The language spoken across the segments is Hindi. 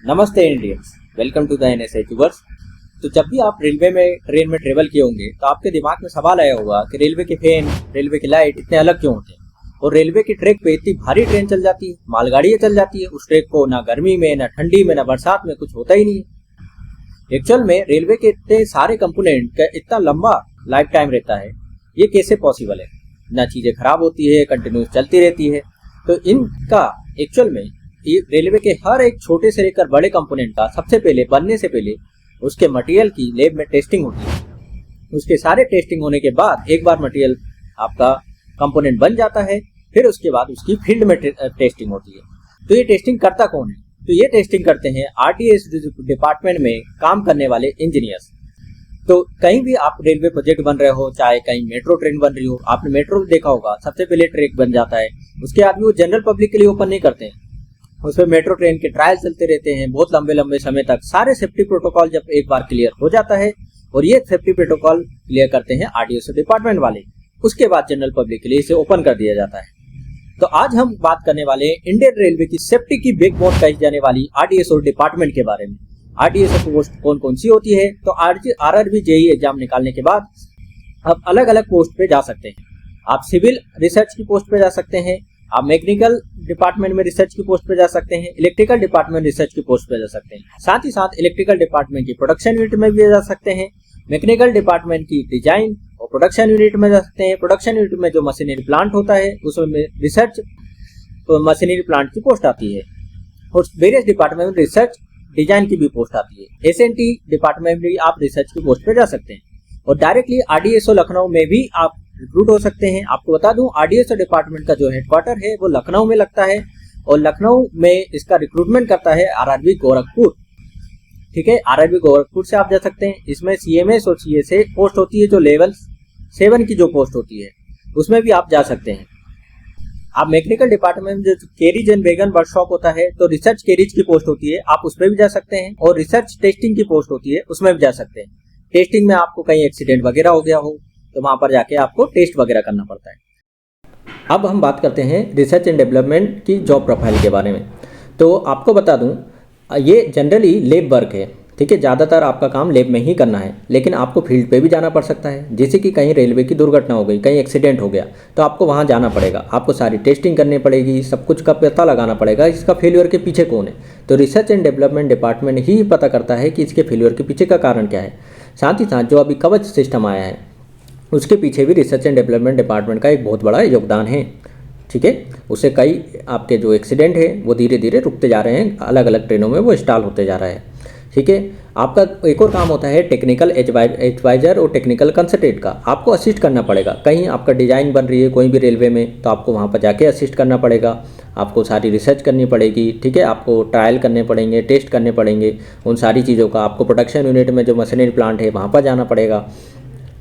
नमस्ते Indians, welcome to the NSA tours. तो जब भी आप रेलवे में ट्रेन में ट्रेवल किए होंगे तो आपके दिमाग में सवाल आया होगा कि रेलवे के फैन, रेलवे की लाइट इतने अलग क्यों होते हैं और रेलवे की ट्रैक पे इतनी भारी ट्रेन चल जाती है, मालगाड़ियाँ चल जाती है, उस ट्रैक को ना गर्मी में, ना ठंडी में, ना बरसात में कुछ होता ही नहीं है। एक्चुअल में रेलवे के इतने सारे कंपोनेंट का इतना लंबा लाइफ टाइम रहता है, ये कैसे पॉसिबल है? ना चीजें खराब होती है, कंटिन्यूस चलती रहती है। तो इनका एक्चुअल में ये रेलवे के हर एक छोटे से लेकर बड़े कंपोनेंट का सबसे पहले बनने से पहले उसके मटेरियल की लैब में टेस्टिंग होती है। उसके सारे टेस्टिंग होने के बाद एक बार मटेरियल आपका कंपोनेंट बन जाता है, फिर उसके बाद उसकी फील्ड में टेस्टिंग होती है। तो ये टेस्टिंग करता कौन है? तो ये टेस्टिंग करते हैं आरटीएस डिपार्टमेंट में काम करने वाले इंजीनियर्स। तो कहीं भी आप रेलवे प्रोजेक्ट बन रहे हो, चाहे कहीं मेट्रो ट्रेन बन रही हो, आपने मेट्रो देखा होगा, सबसे पहले ट्रैक बन जाता है, उसके बाद भी वो जनरल पब्लिक के लिए ओपन नहीं करते हैं। उसमें मेट्रो ट्रेन के ट्रायल चलते रहते हैं बहुत लंबे लंबे समय तक। सारे सेफ्टी प्रोटोकॉल जब एक बार क्लियर हो जाता है, और ये सेफ्टी प्रोटोकॉल क्लियर करते हैं आरटीएस डिपार्टमेंट वाले, उसके बाद जनरल पब्लिक के लिए इसे ओपन कर दिया जाता है। तो आज हम बात करने वाले हैं इंडियन रेलवे की सेफ्टी की बैकबोन कही जाने वाली आरटीएसओ डिपार्टमेंट के बारे में। आरटीएसओ पोस्ट कौन कौन सी होती है? तो आरआरबी जेईई एग्जाम निकालने के बाद आप अलग अलग पोस्ट पे जा सकते हैं। आप सिविल रिसर्च की पोस्ट पे जा सकते हैं, आप मैकेनिकल डिपार्टमेंट में रिसर्च की पोस्ट पे जा सकते हैं, इलेक्ट्रिकल डिपार्टमेंट रिसर्च की पोस्ट पे जा सकते हैं, साथ ही साथ इलेक्ट्रिकल डिपार्टमेंट की प्रोडक्शन यूनिट में भी जा सकते हैं, मैकेनिकल डिपार्टमेंट की डिजाइन और प्रोडक्शन यूनिट में जा सकते हैं। प्रोडक्शन यूनिट में जो मशीनरी प्लांट होता है उसमें रिसर्च तो मशीनरी प्लांट की पोस्ट आती है, और वेरियस डिपार्टमेंट में रिसर्च डिजाइन की भी पोस्ट आती है। एसएनटी डिपार्टमेंट में भी आप रिसर्च की पोस्ट पे जा सकते हैं, और डायरेक्टली आरडीएसओ लखनऊ में भी आप रिक्रूट हो सकते हैं। आपको बता दूं, आरडीएसओ डिपार्टमेंट का जो हेडक्वार्टर है वो लखनऊ में लगता है, और लखनऊ में इसका रिक्रूटमेंट करता है आरआरबी गोरखपुर। ठीक है, आरआरबी गोरखपुर से आप जा सकते हैं। इसमें सीएमएस और सीएसए पोस्ट होती है, जो लेवल 7 की जो पोस्ट होती है उसमें भी आप जा सकते हैं। आप मैकेनिकल डिपार्टमेंट में जो कैरिज एंड वैगन वर्कशॉप होता है, तो रिसर्च कैरिज की पोस्ट होती है, आप उसमें भी जा सकते हैं, और रिसर्च टेस्टिंग की पोस्ट होती है उसमें भी जा सकते हैं। टेस्टिंग में आपको कहीं एक्सीडेंट वगैरह हो गया हो तो वहां पर जाके आपको टेस्ट वगैरह करना पड़ता है। अब हम बात करते हैं रिसर्च एंड डेवलपमेंट की जॉब प्रोफाइल के बारे में। तो आपको बता दूं, ये जनरली लैब वर्क है। ठीक है, ज़्यादातर आपका काम लैब में ही करना है, लेकिन आपको फील्ड पे भी जाना पड़ सकता है। जैसे कि कहीं रेलवे की दुर्घटना हो गई, कहीं एक्सीडेंट हो गया, तो आपको वहाँ जाना पड़ेगा, आपको सारी टेस्टिंग करनी पड़ेगी, सब कुछ का पता लगाना पड़ेगा इसका फेल्यूर के पीछे कौन है। तो रिसर्च एंड डेवलपमेंट डिपार्टमेंट ही पता करता है कि इसके फेल्यूर के पीछे का कारण क्या है। साथ ही साथ जो अभी कवच सिस्टम आया है उसके पीछे भी रिसर्च एंड डेवलपमेंट डिपार्टमेंट का एक बहुत बड़ा योगदान है। ठीक है, उससे कई आपके जो एक्सीडेंट है वो धीरे धीरे रुकते जा रहे हैं, अलग अलग ट्रेनों में वो इंस्टॉल होते जा रहा है। ठीक है, आपका एक और काम होता है टेक्निकल एडवाइजर और टेक्निकल कंसल्टेंट का। आपको असिस्ट करना पड़ेगा, कहीं आपका डिज़ाइन बन रही है कोई भी रेलवे में, तो आपको वहाँ पर जाके असिस्ट करना पड़ेगा, आपको सारी रिसर्च करनी पड़ेगी। ठीक है, आपको ट्रायल करने पड़ेंगे, टेस्ट करने पड़ेंगे, उन सारी चीज़ों का। आपको प्रोडक्शन यूनिट में जो मशीनरी प्लांट है वहाँ पर जाना पड़ेगा,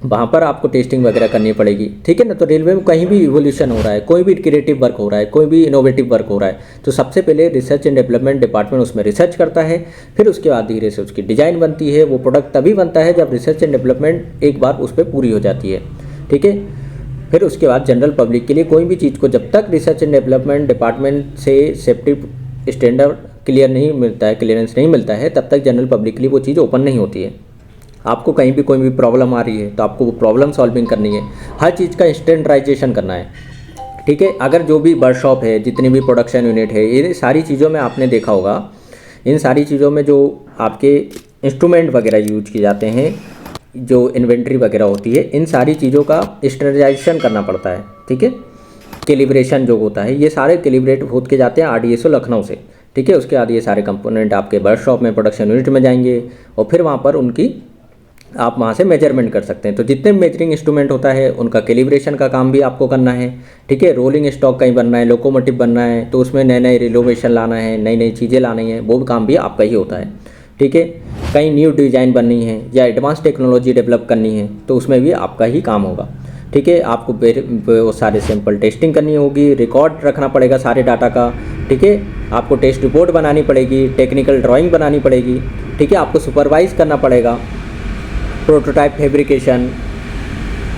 वहाँ पर आपको टेस्टिंग वगैरह करनी पड़ेगी। ठीक है ना। तो रेलवे में कहीं भी इवोल्यूशन हो रहा है, कोई भी क्रिएटिव वर्क हो रहा है, कोई भी इनोवेटिव वर्क हो रहा है, तो सबसे पहले रिसर्च एंड डेवलपमेंट डिपार्टमेंट उसमें रिसर्च करता है, फिर उसके बाद धीरे से उसकी डिज़ाइन बनती है। वो प्रोडक्ट तभी बनता है जब रिसर्च एंड डेवलपमेंट एक बार उस पर पूरी हो जाती है। ठीक है, फिर उसके बाद जनरल पब्लिक के लिए कोई भी चीज़ को जब तक रिसर्च एंड डेवलपमेंट डिपार्टमेंट से सेफ्टी स्टैंडर्ड क्लियर नहीं मिलता है, क्लियरेंस नहीं मिलता है, तब तक जनरल पब्लिक के लिए वो चीज़ ओपन नहीं होती है। आपको कहीं भी कोई भी प्रॉब्लम आ रही है तो आपको वो प्रॉब्लम सॉल्विंग करनी है, हर चीज़ का स्टैंडर्डाइजेशन करना है। ठीक है, अगर जो भी वर्कशॉप है, जितनी भी प्रोडक्शन यूनिट है, ये सारी चीज़ों में आपने देखा होगा, इन सारी चीज़ों में जो आपके इंस्ट्रूमेंट वगैरह यूज किए जाते हैं, जो इन्वेंट्री वगैरह होती है, इन सारी चीज़ों का स्टैंडर्डाइजेशन करना पड़ता है। ठीक है, कैलिब्रेशन जो होता है, ये सारे कैलिब्रेट होते के जाते हैं आरडीएसओ लखनऊ से। ठीक है, उसके बाद ये सारे कंपोनेंट आपके वर्कशॉप में प्रोडक्शन यूनिट में जाएंगे, और फिर वहाँ पर उनकी आप वहाँ से मेजरमेंट कर सकते हैं। तो जितने मेजरिंग इंस्ट्रूमेंट होता है उनका कैलिब्रेशन का काम भी आपको करना है। ठीक है, रोलिंग स्टॉक कहीं बनना है, लोकोमोटिव बनना है, तो उसमें नए नए रिनोवेशन लाना है, नई नई चीज़ें लानी है, वो काम भी आपका ही होता है। ठीक है, कहीं न्यू डिज़ाइन बननी है या एडवांस टेक्नोलॉजी डेवलप करनी है, तो उसमें भी आपका ही काम होगा। ठीक है, आपको वो सारे सैंपल टेस्टिंग करनी होगी, रिकॉर्ड रखना पड़ेगा सारे डाटा का। ठीक है, आपको टेस्ट रिपोर्ट बनानी पड़ेगी, टेक्निकल ड्राइंग बनानी पड़ेगी। ठीक है, आपको सुपरवाइज करना पड़ेगा, prototype fabrication,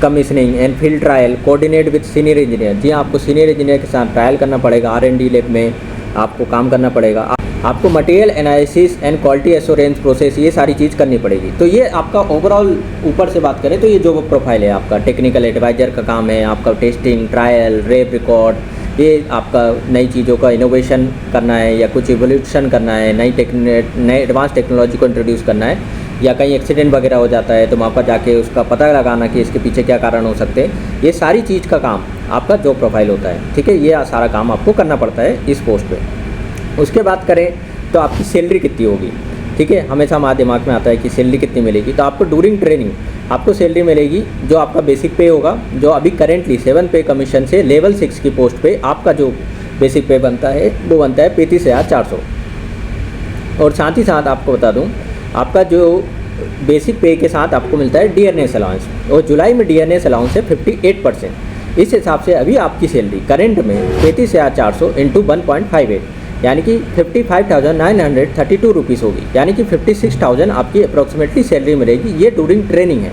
commissioning and field trial, coordinate with senior engineer. जी आपको सीनियर इंजीनियर के साथ ट्रायल करना पड़ेगा, R&D लैब में आपको काम करना पड़ेगा। आपको material analysis and quality assurance process, ये सारी चीज़ करनी पड़ेगी। तो ये आपका ओवरऑल ऊपर से बात करें तो ये जो प्रोफाइल है आपका टेक्निकल एडवाइज़र का काम है, आपका टेस्टिंग, ट्रायल, रेप रिकॉर्ड, ये आपका नई चीज़ों का इनोवेशन करना है या कुछ इवोल्यूशन करना है, नए एडवांस टेक्नोलॉजी को इंट्रोड्यूस करना है, या कहीं एक्सीडेंट वगैरह हो जाता है तो वहाँ पर जाके उसका पता लगाना कि इसके पीछे क्या कारण हो सकते हैं। ये सारी चीज़ का काम आपका जॉब प्रोफाइल होता है, ठीक है। ये सारा काम आपको करना पड़ता है इस पोस्ट पे। उसके बाद करें तो आपकी सैलरी कितनी होगी, ठीक है। हमेशा हमारे दिमाग में आता है कि सैलरी कितनी मिलेगी, तो आपको ड्यूरिंग ट्रेनिंग आपको सैलरी मिलेगी जो आपका बेसिक पे होगा, जो अभी करेंटली 7 पे कमीशन से लेवल 6 की पोस्ट पे आपका जो बेसिक पे बनता है वो बनता है 35,400। और साथ ही साथ आपको बता दूं, आपका जो बेसिक पे के साथ आपको मिलता है डीएनएस अलाउंस, और जुलाई में डीएनएस अलाउंस है 58%। इस हिसाब से अभी आपकी सैलरी करंट में 35,400 इंटू 1.58 यानी कि 55,932 रुपीज़ होगी, यानी कि 56,000 आपकी अप्रॉक्सीमेटली सैलरी मिलेगी। ये ड्यूरिंग ट्रेनिंग है।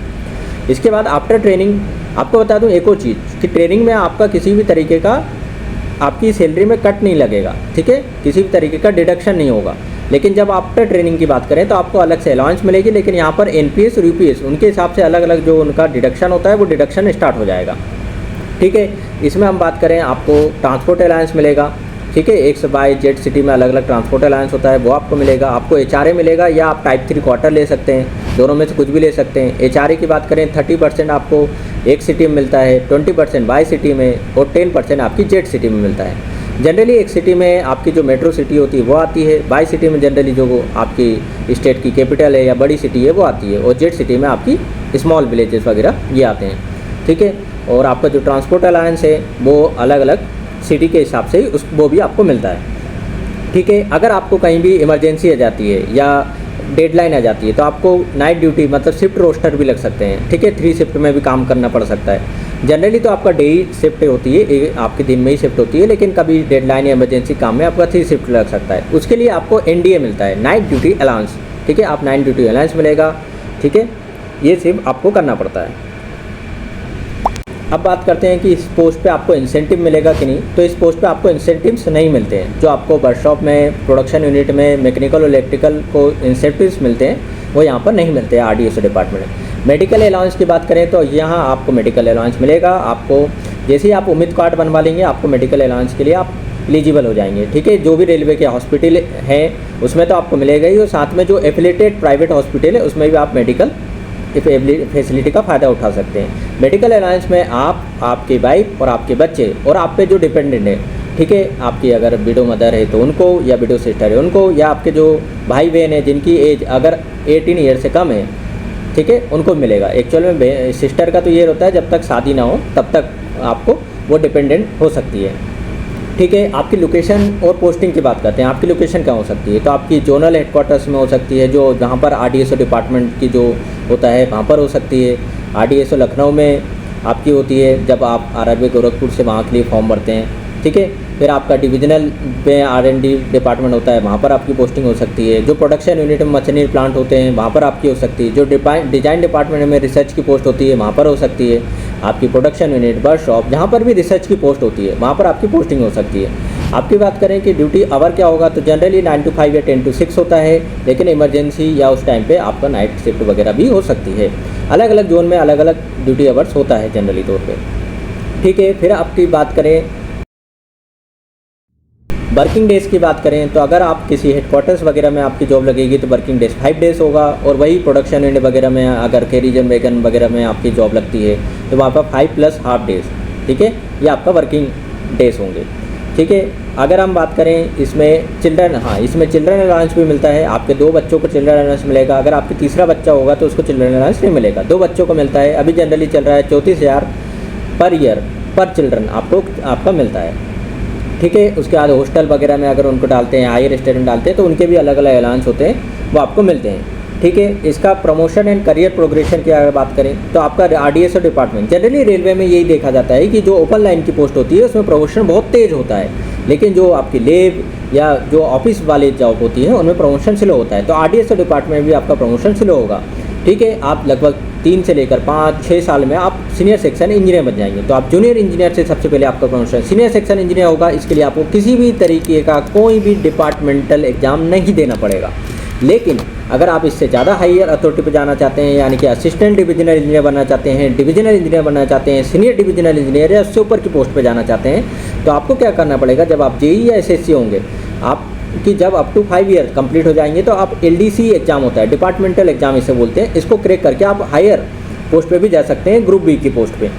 इसके बाद आफ्टर ट्रेनिंग आपको बता दूं एक और चीज़ कि ट्रेनिंग में आपका किसी भी तरीके का आपकी सैलरी में कट नहीं लगेगा, ठीक है, किसी भी तरीके का डिडक्शन नहीं होगा। लेकिन जब आफ्टर ट्रेनिंग की बात करें तो आपको अलग से अलाउंस मिलेगी, लेकिन यहाँ पर एनपीएस और यूपीएस उनके हिसाब से अलग अलग जो उनका डिडक्शन होता है वो डिडक्शन स्टार्ट हो जाएगा, ठीक है। इसमें हम बात करें आपको ट्रांसपोर्ट अलाउंस मिलेगा, ठीक है। एक्स वाई जेड सिटी में अलग अलग ट्रांसपोर्ट अलाउंस होता है, वो आपको मिलेगा। आपको एचआरए मिलेगा या आप टाइप 3 क्वार्टर ले सकते हैं, दोनों में से कुछ भी ले सकते हैं। एचआरए की बात करें 30% आपको एक सिटी में मिलता है, 20% वाई सिटी में और 10% आपकी जेड सिटी में मिलता है। जनरली एक सिटी में आपकी जो मेट्रो सिटी होती है वो आती है, वाई सिटी में जनरली जो आपकी स्टेट की कैपिटल है या बड़ी सिटी है वो आती है, और जेड सिटी में आपकी स्मॉल विलेजेस वगैरह ये आते हैं, ठीक है। और आपका जो ट्रांसपोर्ट अलाउंस है वो अलग अलग सिटी के हिसाब से ही वो भी आपको मिलता है, ठीक है। अगर आपको कहीं भी इमरजेंसी आ जाती है या डेडलाइन आ जाती है तो आपको नाइट ड्यूटी मतलब शिफ्ट रोस्टर भी लग सकते हैं, ठीक है। 3 शिफ्ट में भी काम करना पड़ सकता है। जनरली तो आपका डे शिफ्ट होती है, आपके दिन में ही शिफ्ट होती है, लेकिन कभी डेडलाइन या इमरजेंसी काम में आपका 3 शिफ्ट लग सकता है। उसके लिए आपको एनडीए मिलता है, नाइट ड्यूटी अलाउंस, ठीक है। आप नाइट ड्यूटी अलाउंस मिलेगा, ठीक है। ये सिर्फ आपको करना पड़ता है। अब बात करते हैं कि इस पोस्ट पे आपको इंसेंटिव मिलेगा कि नहीं। तो इस पोस्ट पे आपको इंसेंटिव्स नहीं मिलते हैं, जो आपको वर्कशॉप में, प्रोडक्शन यूनिट में, मैकेनिकल और इलेक्ट्रिकल को इंसेंटिव्स मिलते हैं वो यहाँ पर नहीं मिलते हैं आरडीएसओ डिपार्टमेंट में। मेडिकल अलाउंस की बात करें तो यहाँ आपको मेडिकल अलाउंस मिलेगा। आपको जैसे ही आप उम्मीद कार्ड बनवा लेंगे आपको मेडिकल अलाउंस के लिए आप एलिजिबल हो जाएंगे, ठीक है। जो भी रेलवे के हॉस्पिटल हैं उसमें तो आपको मिलेगा ही, और साथ में जो एफिलेटेड प्राइवेट हॉस्पिटल है उसमें भी आप मेडिकल फैसिलिटी का फ़ायदा उठा सकते हैं। मेडिकल अलाउंस में आप, आपकी वाइफ और आपके बच्चे और आप पे जो डिपेंडेंट है, ठीक है, आपकी अगर विडो मदर है तो उनको, या विडो सिस्टर है उनको, या आपके जो भाई बहन है जिनकी एज अगर 18 ईयर से कम है, ठीक है, उनको मिलेगा। एक्चुअल में सिस्टर का तो ये होता है जब तक शादी ना हो तब तक आपको वो डिपेंडेंट हो सकती है, ठीक है। आपकी लोकेशन और पोस्टिंग की बात करते हैं। आपकी लोकेशन क्या हो सकती है, तो आपकी जोनल हेडक्वार्टर्स में हो सकती है, जो जहाँ पर आरडीएसओ डिपार्टमेंट की जो होता है वहाँ पर हो सकती है। आरडीएसओ लखनऊ में आपकी होती है जब आप आरआरबी गोरखपुर से वहाँ के लिए फॉर्म भरते हैं, ठीक है। फिर आपका डिविजनल में आरएनडी डिपार्टमेंट होता है, वहाँ पर आपकी पोस्टिंग हो सकती है। जो प्रोडक्शन यूनिट में मशीनरी प्लांट होते हैं वहाँ पर आपकी हो सकती है। जो डिजाइन डिपार्टमेंट में रिसर्च की पोस्ट होती है वहाँ पर हो सकती है। आपकी प्रोडक्शन यूनिट, वर्कशॉप, जहाँ पर भी रिसर्च की पोस्ट होती है वहाँ पर आपकी पोस्टिंग हो सकती है। आपकी बात करें कि ड्यूटी आवर क्या होगा, तो जनरली 9 to 5 या 10 to 6 होता है, लेकिन इमरजेंसी या उस टाइम पे आपका नाइट शिफ्ट वगैरह भी हो सकती है। अलग अलग जोन में अलग अलग ड्यूटी आवर्स होता है जनरली तौर पे, ठीक है। फिर आपकी बात करें वर्किंग डेज़ की बात करें तो अगर आप किसी हेडक्वार्टर्स वगैरह में आपकी जॉब लगेगी तो वर्किंग डेज़ 5 डेज़ होगा, और वही प्रोडक्शन यूनिट वगैरह में अगर कैरिजन वैगन वगैरह में आपकी जॉब लगती है तो वहाँ पर 5 + ½ डेज़, ठीक है, ये आपका वर्किंग डेज़ होंगे, ठीक है। अगर हम बात करें इसमें चिल्ड्रन, हाँ, इसमें चिल्ड्रन अलाउंस भी मिलता है। आपके 2 बच्चों को चिल्ड्रन अलाउंस मिलेगा। अगर आपके तीसरा बच्चा होगा तो उसको चिल्ड्रन अलाउंस नहीं मिलेगा, 2 बच्चों को मिलता है। अभी जनरली चल रहा है 34,000 पर ईयर पर चिल्ड्रन आपका मिलता है, ठीक है। उसके बाद हॉस्टल वगैरह में अगर उनको डालते हैं, हायर स्टूडेंट डालते हैं तो उनके भी अलग अलग अलाउंस होते हैं, वो आपको मिलते हैं, ठीक है। इसका प्रमोशन एंड करियर प्रोग्रेशन की अगर बात करें तो आपका आरडीएसओ डिपार्टमेंट जनरली रेलवे में यही देखा जाता है कि जो ओपन लाइन की पोस्ट होती है उसमें प्रमोशन बहुत तेज़ होता है, लेकिन जो आपकी लेब या जो ऑफिस वाले जॉब होती है उनमें प्रमोशन स्लो होता है। तो आरडीएसओ डिपार्टमेंट भी आपका प्रमोशन स्लो होगा। ठीक है, आप लगभग 3 से लेकर 5-6 साल में आप सीनियर सेक्शन इंजीनियर बन जाएंगे। तो आप जूनियर इंजीनियर से सबसे पहले आपका प्रमोशन सीनियर सेक्शन इंजीनियर होगा। इसके लिए आपको किसी भी तरीके का कोई भी डिपार्टमेंटल एग्जाम नहीं देना पड़ेगा। लेकिन अगर आप इससे ज़्यादा हायर अथॉरिटी पर जाना चाहते हैं, यानी कि असिस्टेंट डिविजनल इंजीनियर बनना चाहते हैं, डिविजनल इंजीनियर बनना चाहते हैं, सीनियर डिविजनल इंजीनियर या उससे ऊपर की पोस्ट पर जाना चाहते हैं, तो आपको क्या करना पड़ेगा, जब आप जेईई या एसएससी होंगे, आप कि जब अप टू 5 ईयर कंप्लीट हो जाएंगे तो आप एलडीसी एग्जाम होता है, डिपार्टमेंटल एग्जाम इसे बोलते हैं, इसको क्रैक करके आप हायर पोस्ट पे भी जा सकते हैं, ग्रुप बी की पोस्ट पे,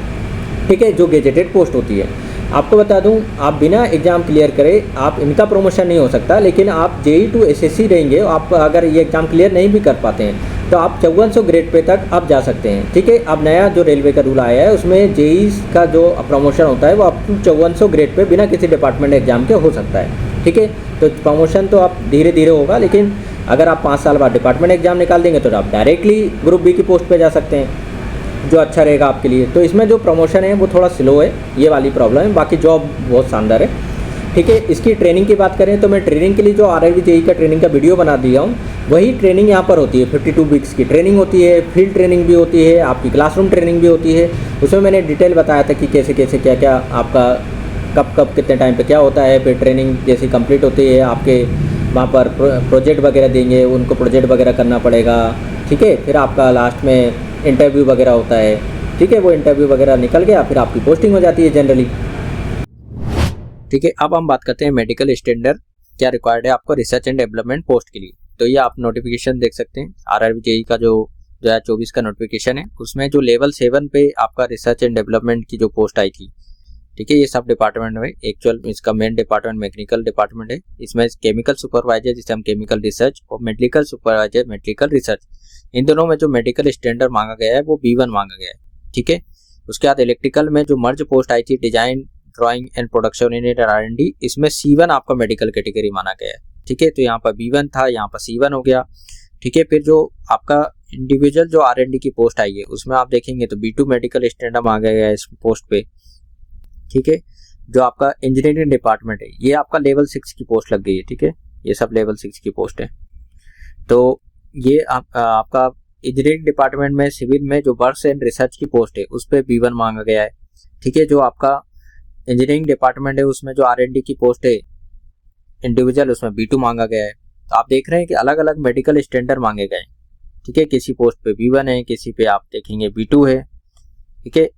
ठीक है, जो गेजेटेड पोस्ट होती है। आपको बता दूं, आप बिना एग्ज़ाम क्लियर करे आप इनका प्रमोशन नहीं हो सकता, लेकिन आप जेईई टू एसएससी रहेंगे, आप अगर ये एग्ज़ाम क्लियर नहीं भी कर पाते हैं तो आप 5400 ग्रेड पे तक आप जा सकते हैं, ठीक है। अब नया जो रेलवे का रूल आया है उसमें जेईई का जो प्रमोशन होता है वो अप टू 5400 ग्रेड पे बिना किसी डिपार्टमेंट एग्जाम के हो सकता है, ठीक है। तो प्रमोशन तो आप धीरे धीरे होगा, लेकिन अगर आप 5 साल बाद डिपार्टमेंट एग्जाम निकाल देंगे तो आप डायरेक्टली ग्रुप बी की पोस्ट पे जा सकते हैं, जो अच्छा रहेगा आपके लिए। तो इसमें जो प्रमोशन है वो थोड़ा स्लो है, ये वाली प्रॉब्लम है, बाकी जॉब बहुत शानदार है, ठीक है। इसकी ट्रेनिंग की बात करें तो मैं ट्रेनिंग के लिए जो आरआरबी जेईई का ट्रेनिंग का वीडियो बना दिया हूँ, वही ट्रेनिंग यहाँ पर होती है। 52 वीक्स की ट्रेनिंग होती है, फील्ड ट्रेनिंग भी होती है, आपकी क्लासरूम ट्रेनिंग भी होती है। उसमें मैंने डिटेल बताया था कि कैसे कैसे क्या क्या आपका कब कब कितने टाइम पे क्या होता है। फिर ट्रेनिंग जैसी कंप्लीट होती है, आपके वहाँ पर प्रोजेक्ट वगैरह देंगे, उनको प्रोजेक्ट वगैरह करना पड़ेगा, ठीक है। फिर आपका लास्ट में इंटरव्यू वगैरह होता है, ठीक है। वो इंटरव्यू वगैरह निकल गया, फिर आपकी पोस्टिंग हो जाती है जनरली, ठीक है। अब हम बात करते हैं मेडिकल स्टैंडर्ड क्या रिक्वायर्ड है आपको रिसर्च एंड डेवलपमेंट पोस्ट के लिए। तो ये आप नोटिफिकेशन देख सकते हैं, आरआरबी जेईई का जो 2024 का नोटिफिकेशन है, उसमें जो लेवल 7 पे आपका रिसर्च एंड डेवलपमेंट की जो पोस्ट आई थी, ठीक है। ये सब डिपार्टमेंट में एक्चुअल इसका मेन डिपार्टमेंट मैकेनिकल डिपार्टमेंट है। इसमें केमिकल सुपरवाइजर जिसे हम केमिकल रिसर्च और मेडिकल सुपरवाइजर मेडिकल रिसर्च, इन दोनों में जो मेडिकल स्टैंडर्ड मांगा गया है वो B1 मांगा गया है, ठीक है। उसके बाद इलेक्ट्रिकल में जो मर्ज पोस्ट आई थी design drawing and production unit R&D, इसमें C1 आपका मेडिकल कैटेगरी माना गया है, ठीक है। तो यहाँ पर B1 था, यहाँ पर C1 हो गया, ठीक है। फिर जो आपका इंडिविजुअल जो R&D की पोस्ट आई है उसमें आप देखेंगे तो B2 मेडिकल स्टैंडर्ड मांगा गया है इस पोस्ट पे, ठीक है। जो आपका इंजीनियरिंग डिपार्टमेंट है ये आपका लेवल 6 की पोस्ट लग गई है, ठीक है। ये सब लेवल 6 की पोस्ट है। तो ये आपका इंजीनियरिंग डिपार्टमेंट में सिविल में जो वर्क्स एंड रिसर्च की पोस्ट है उस पर B1 मांगा गया है, ठीक है। जो आपका इंजीनियरिंग डिपार्टमेंट है उसमें जो R&D की पोस्ट है इंडिविजुअल, उसमें B2 मांगा गया है। तो आप देख रहे हैं कि अलग अलग मेडिकल स्टैंडर्ड मांगे गए, ठीक है। किसी पोस्ट पे B1 है, किसी पे आप देखेंगे B2 है, ठीक है।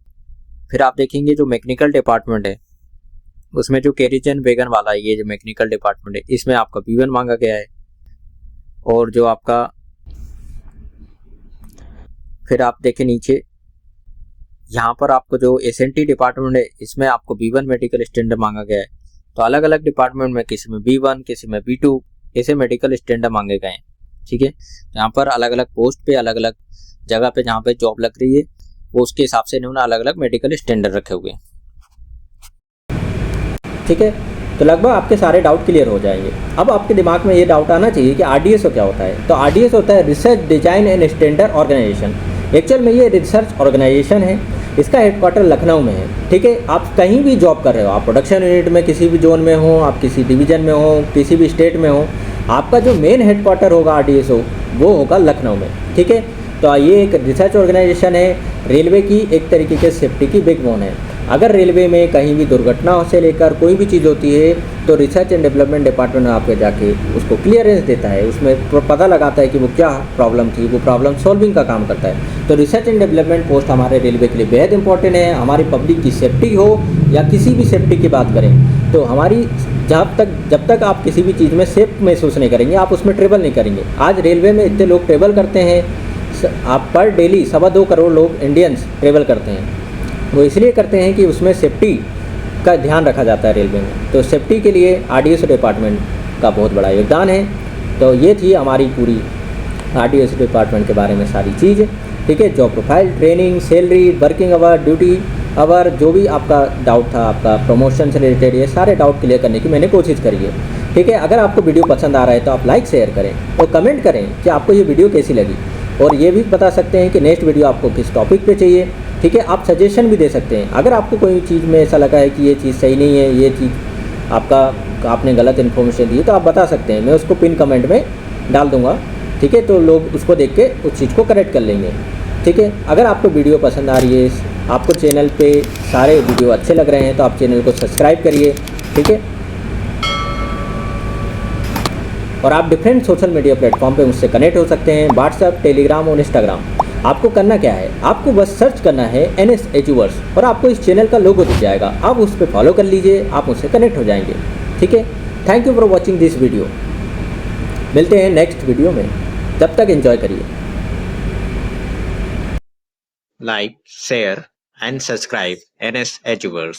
फिर आप देखेंगे जो मैकेनिकल डिपार्टमेंट है उसमें जो कैरिजन वैगन वाला है, ये जो मैकेनिकल डिपार्टमेंट है इसमें आपका B1 मांगा गया है। और जो आपका फिर आप देखें नीचे यहाँ पर आपको जो SNT डिपार्टमेंट है इसमें आपको B1 मेडिकल स्टैंडर्ड मांगा गया है। तो अलग अलग डिपार्टमेंट में किसी में B1 किसी में B2 ऐसे मेडिकल स्टैंडर्ड मांगे गए हैं, ठीक है। यहाँ पर अलग अलग पोस्ट पे अलग अलग जगह पे जहाँ पे जॉब लग रही है वो उसके हिसाब से इन्होंने अलग अलग मेडिकल स्टैंडर्ड रखे हुए हैं, ठीक है। तो लगभग आपके सारे डाउट क्लियर हो जाएंगे। अब आपके दिमाग में ये डाउट आना चाहिए कि RDSO क्या होता है। तो RDSO होता है research design and standard organization. Actual में ये रिसर्च ऑर्गेनाइजेशन है, इसका हेडक्वार्टर लखनऊ में है, ठीक है। आप कहीं भी जॉब कर रहे हो, आप प्रोडक्शन यूनिट में किसी भी जोन में हो, आप किसी डिवीजन में हो, किसी भी स्टेट में हो, आपका जो मेन हेडक्वार्टर होगा RDSO वो होगा लखनऊ में, ठीक है। तो ये एक रिसर्च ऑर्गेनाइजेशन है, रेलवे की एक तरीके के सेफ्टी की बैकबोन है। अगर रेलवे में कहीं भी दुर्घटना से लेकर कोई भी चीज़ होती है तो रिसर्च एंड डेवलपमेंट डिपार्टमेंट आपके जाके उसको क्लियरेंस देता है, उसमें पता लगाता है कि वो क्या प्रॉब्लम थी, वो प्रॉब्लम सॉल्विंग का काम करता है। तो रिसर्च एंड डेवलपमेंट पोस्ट हमारे रेलवे के लिए बेहद इंपॉर्टेंट है। हमारी पब्लिक की सेफ्टी हो या किसी भी सेफ्टी की बात करें तो हमारी जब तक आप किसी भी चीज़ में सेफ महसूस नहीं करेंगे आप उसमें ट्रेवल नहीं करेंगे। आज रेलवे में इतने लोग ट्रेवल करते हैं, आप पर डेली 2.25 करोड़ लोग इंडियंस ट्रेवल करते हैं। वो इसलिए करते हैं कि उसमें सेफ्टी का ध्यान रखा जाता है रेलवे में। तो सेफ्टी के लिए RDSO डिपार्टमेंट का बहुत बड़ा योगदान है। तो ये थी हमारी पूरी RDSO डिपार्टमेंट के बारे में सारी चीज़, ठीक है। Job profile, training, salary, working hour, duty hour, जो भी आपका डाउट था, आपका प्रमोशन से रिलेटेड, ये सारे डाउट क्लियर करने की मैंने कोशिश करी है, ठीक है। अगर आपको वीडियो पसंद आ रहा है तो आप लाइक शेयर करें और कमेंट करें कि आपको ये वीडियो कैसी लगी, और ये भी बता सकते हैं कि नेक्स्ट वीडियो आपको किस टॉपिक पे चाहिए, ठीक है। आप सजेशन भी दे सकते हैं। अगर आपको कोई चीज़ में ऐसा लगा है कि ये चीज़ सही नहीं है, ये चीज़ आपने गलत इन्फॉर्मेशन दी है, तो आप बता सकते हैं, मैं उसको पिन कमेंट में डाल दूँगा, ठीक है, तो लोग उसको देख के उस चीज़ को करेक्ट कर लेंगे। ठीक है, अगर आपको वीडियो पसंद आ रही है, आपको चैनल पे सारे वीडियो अच्छे लग रहे हैं, तो आप चैनल को सब्सक्राइब करिए। ठीक है, और आप डिफरेंट सोशल मीडिया प्लेटफॉर्म पे मुझसे कनेक्ट हो सकते हैं, व्हाट्सएप, टेलीग्राम और इंस्टाग्राम। आपको करना क्या है, आपको बस सर्च करना है NS एजुवर्स और आपको इस चैनल का लोगो दिख जाएगा। आप उस पर फॉलो कर लीजिए, आप मुझसे कनेक्ट हो जाएंगे। ठीक है, thank you for watching this video. मिलते हैं नेक्स्ट वीडियो में, तब तक एंजॉय करिए। Like, share and subscribe NS Achievers.